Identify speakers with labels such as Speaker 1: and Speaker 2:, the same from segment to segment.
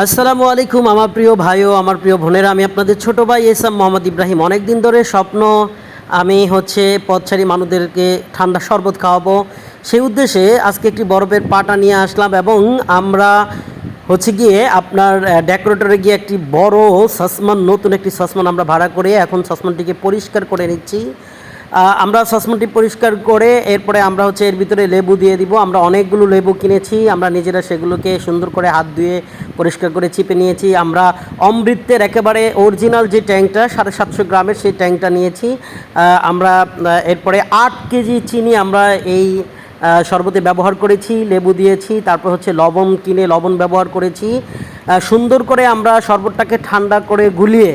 Speaker 1: আসসালামু আলাইকুম আমার প্রিয় ভাই ও আমার প্রিয় বোনেরা, আমি আপনাদের ছোট ভাই এসাম মোহাম্মদ ইব্রাহিম। অনেক দিন ধরে স্বপ্ন আমি পথচারী মানুষদেরকে ঠান্ডা শরবত খাওয়াবো। সেই উদ্দেশ্যে আজকে একটি বরফের পাটা নিয়ে আসলাম এবং আমরা গিয়ে আপনার ডেকোরেটরে গিয়ে একটি বড় সসমান, নতুন একটি সসমান আমরা ভাড়া করে এখন সসমানটিকে পরিষ্কার করে নিচ্ছি। আমরা সসমানটি পরিষ্কার করে এরপরে আমরা এর ভিতরে লেবু দিয়ে দিব। আমরা অনেকগুলো লেবু কিনেছি, আমরা নিজেরা সেগুলোকে সুন্দর করে হাত ধুয়ে পরিষ্কার করে চিপে নিয়েছি। আমরা অমৃতের একেবারে অরিজিনাল যে ট্যাঙ্কটা 750 গ্রামের সেই ট্যাঙ্কটা নিয়েছি। আমরা এরপরে 8 কেজি চিনি আমরা এই শরবতে ব্যবহার করেছি, লেবু দিয়েছি, তারপর লবণ কিনে লবণ ব্যবহার করেছি। সুন্দর করে আমরা শরবতটাকে ঠান্ডা করে গুলিয়ে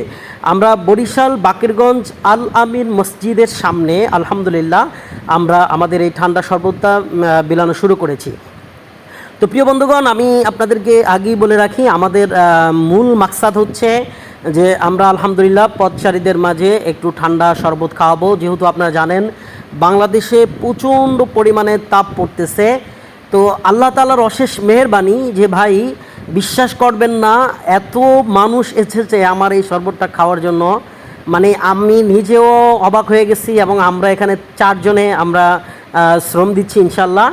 Speaker 1: আমরা বরিশাল বাকেরগঞ্জ আল আমিন মসজিদের সামনে আলহামদুলিল্লাহ আমরা আমাদের এই ঠান্ডা শরবতটা বিলানো শুরু করেছি। তো প্রিয় বন্ধুগণ, আমি আপনাদেরকে আগেই বলে রাখি, আমাদের মূল মাকসাদ যে আমরা আলহামদুলিল্লাহ পথচারীদের মাঝে একটু ঠান্ডা শরবত খাওয়াবো। যেহেতু আপনারা জানেন বাংলাদেশে প্রচণ্ড পরিমাণে তাপ পড়তেছে। তো আল্লাহ তাআলার অশেষ মেহেরবানি যে ভাই বিশ্বাস করবেন না, এত মানুষ এসেছে আমার এই শরবতটা খাওয়ার জন্য, মানে আমি নিজেও অবাক হয়ে গেছি। এবং আমরা এখানে 4 জনে আমরা শ্রম দিচ্ছি ইনশাল্লাহ।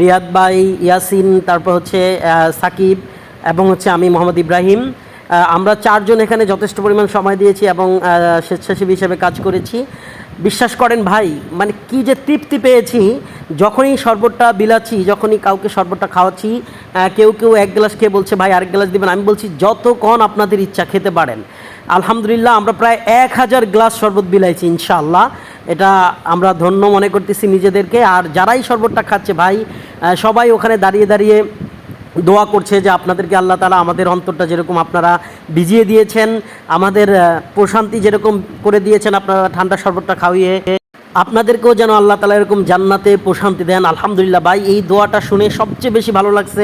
Speaker 1: রিয়াদ ভাই, ইয়াসিন, তারপর সাকিব এবং আমি মোহাম্মদ ইব্রাহিম। আমরা 4 জন এখানে যথেষ্ট পরিমাণ সময় দিয়েছি এবং স্বেচ্ছাসেবী হিসেবে কাজ করেছি। বিশ্বাস করেন ভাই, মানে কি যে তৃপ্তি পেয়েছি যখনই শরবতটা বিলাচ্ছি, যখনই কাউকে শরবতটা খাওয়াচ্ছি। কেউ কেউ 1 গ্লাস খেয়ে বলছে ভাই আরেক গ্লাস দিবেন। আমি বলছি যতক্ষণ আপনাদের ইচ্ছা খেতে পারেন। আলহামদুলিল্লাহ আমরা প্রায় 1000 গ্লাস শরবত বিলাইছি ইনশাআল্লাহ। এটা আমরা ধন্য মনে করতেছি নিজেদেরকে। আর যারাই শরবতটা খাচ্ছে ভাই, সবাই ওখানে দাঁড়িয়ে দাঁড়িয়ে দোয়া করছে যে আপনাদেরকে আল্লাহ তাআলা আমাদের অন্তরটা যেরকম আপনারা ভিজিয়ে দিয়েছেন, আমাদের প্রশান্তি যেরকম করে দিয়েছেন আপনারা ঠান্ডা শরবতটা খাওয়িয়ে, আপনাদেরকেও যেন আল্লাহ তাআলা এরকম জান্নাতে প্রশান্তি দেন। আলহামদুলিল্লাহ ভাই, এই দোয়াটা শুনে সবচেয়ে বেশি ভালো লাগছে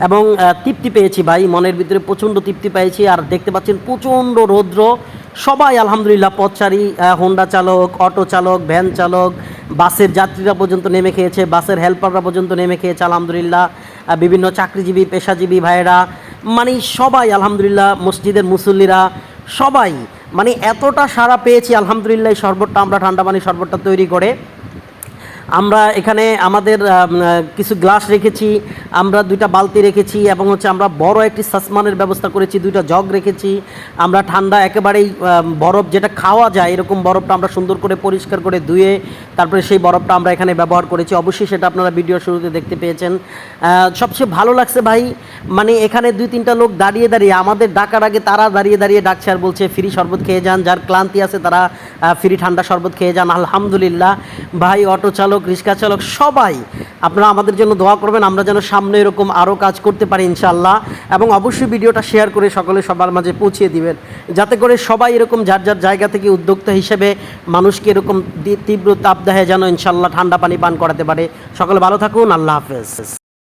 Speaker 1: এবং তৃপ্তি পেয়েছি ভাই, মনের ভিতরে প্রচণ্ড তৃপ্তি পেয়েছি। আর দেখতে পাচ্ছেন প্রচণ্ড রৌদ্র, সবাই আলহামদুলিল্লাহ পথচারী, হোন্ডা চালক, অটো চালক, ভ্যান চালক, বাসের যাত্রীরা পর্যন্ত নেমে খেয়েছে, বাসের হেল্পাররা পর্যন্ত নেমে খেয়েছে আলহামদুলিল্লাহ। বিভিন্ন চাকরিজীবী, পেশাজীবী ভাইয়েরা, মানে সবাই আলহামদুলিল্লাহ, মসজিদের মুসল্লিরা সবাই, মানে এতটা সাড়া পেয়েছি আলহামদুলিল্লাহ। এই শরবতটা আমরা ঠান্ডা পানির শরবতটা তৈরি করে আমরা এখানে আমাদের কিছু গ্লাস রেখেছি, আমরা 2টা বালতি রেখেছি এবং আমরা বড় একটি সসমানের ব্যবস্থা করেছি, 2টা জগ রেখেছি। আমরা ঠান্ডা একেবারেই বরফ যেটা খাওয়া যায় এরকম বরফটা আমরা সুন্দর করে পরিষ্কার করে ধুয়ে তারপরে সেই বরফটা আমরা এখানে ব্যবহার করেছি। অবশ্যই সেটা আপনারা ভিডিওর শুরুতে দেখতে পেয়েছেন। সবচেয়ে ভালো লাগছে ভাই, মানে এখানে 2-3টা লোক দাঁড়িয়ে দাঁড়িয়ে আমাদের ডাকার আগে তারা দাঁড়িয়ে দাঁড়িয়ে ডাকছে আর বলছে ফ্রি শরবত খেয়ে যান, যার ক্লান্তি আছে তারা ফ্রি ঠান্ডা শরবত খেয়ে যান। আলহামদুলিল্লাহ ভাই, অটো চালক, রিক্সা চালক সবাই আপনারা আমাদের জন্য দোয়া করবেন, আমরা যেন সামনে এরকম আরও কাজ করতে পারি ইনশাআল্লাহ। এবং অবশ্যই ভিডিওটা শেয়ার করে সকলে সবার মাঝে পৌঁছিয়ে দিবেন, যাতে করে সবাই এরকম যার যার জায়গা থেকে উদ্যোক্তা হিসেবে মানুষকে এরকম তীব্র তাপদাহে যেন ইনশাআল্লাহ ঠান্ডা পানি পান করাতে পারে। সকলে ভালো থাকুন, আল্লাহ হাফেজ।